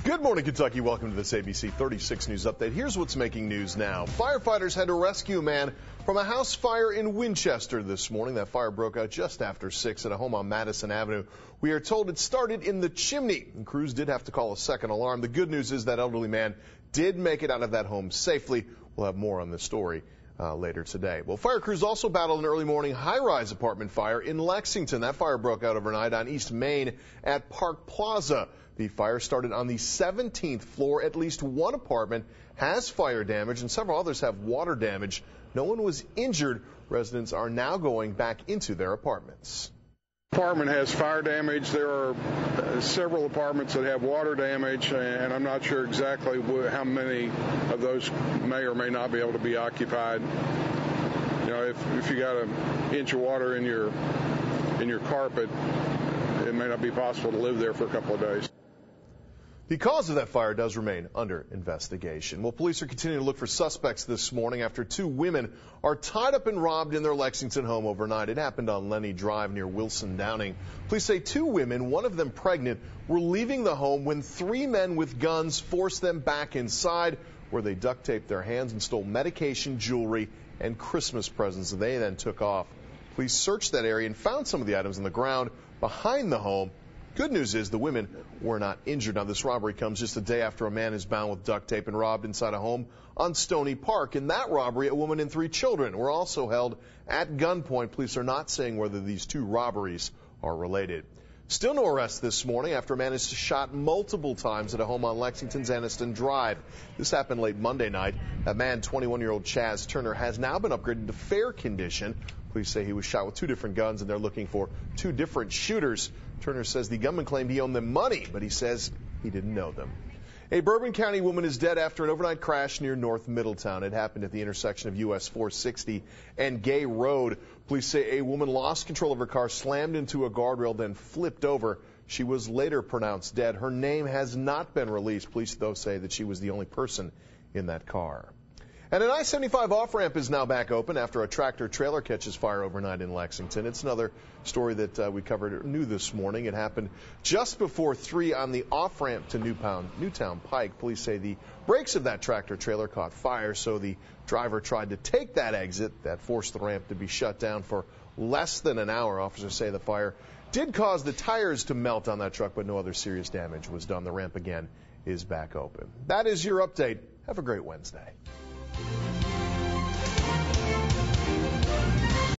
Good morning, Kentucky. Welcome to this ABC 36 News Update. Here's what's making news now. Firefighters had to rescue a man from a house fire in Winchester this morning. That fire broke out just after 6 at a home on Madison Avenue. We are told it started in the chimney, and crews did have to call a second alarm. The good news is that elderly man did make it out of that home safely. We'll have more on this story later today. Well, fire crews also battled an early morning high-rise apartment fire in Lexington. That fire broke out overnight on East Main at Park Plaza. The fire started on the 17th floor. At least one apartment has fire damage and several others have water damage. No one was injured. Residents are now going back into their apartments. Apartment has fire damage. There are several apartments that have water damage, and I'm not sure exactly how many of those may or may not be able to be occupied. You know, if you got an inch of water in your carpet, it may not be possible to live there for a couple of days. The cause of that fire does remain under investigation. Well, police are continuing to look for suspects this morning after two women are tied up and robbed in their Lexington home overnight. It happened on Lenny Drive near Wilson Downing. Police say two women, one of them pregnant, were leaving the home when three men with guns forced them back inside, where they duct taped their hands and stole medication, jewelry, and Christmas presents. They then took off. Police searched that area and found some of the items on the ground behind the home. Good news is the women were not injured. Now, this robbery comes just a day after a man is bound with duct tape and robbed inside a home on Stony Park. In that robbery, a woman and three children were also held at gunpoint. Police are not saying whether these two robberies are related. Still no arrest this morning after a man is shot multiple times at a home on Lexington's Anniston Drive. This happened late Monday night. That man, 21-year-old Chaz Turner, has now been upgraded to fair condition. Police say he was shot with two different guns, and they're looking for two different shooters. Turner says the gunman claimed he owed them money, but he says he didn't know them. A Bourbon County woman is dead after an overnight crash near North Middletown. It happened at the intersection of US 460 and Gay Road. Police say a woman lost control of her car, slammed into a guardrail, then flipped over. She was later pronounced dead. Her name has not been released. Police, though, say that she was the only person in that car. And an I-75 off-ramp is now back open after a tractor-trailer catches fire overnight in Lexington. It's another story that we covered new this morning. It happened just before 3 on the off-ramp to Newtown Pike. Police say the brakes of that tractor-trailer caught fire, so the driver tried to take that exit. That forced the ramp to be shut down for less than an hour. Officers say the fire did cause the tires to melt on that truck, but no other serious damage was done. The ramp again is back open. That is your update. Have a great Wednesday.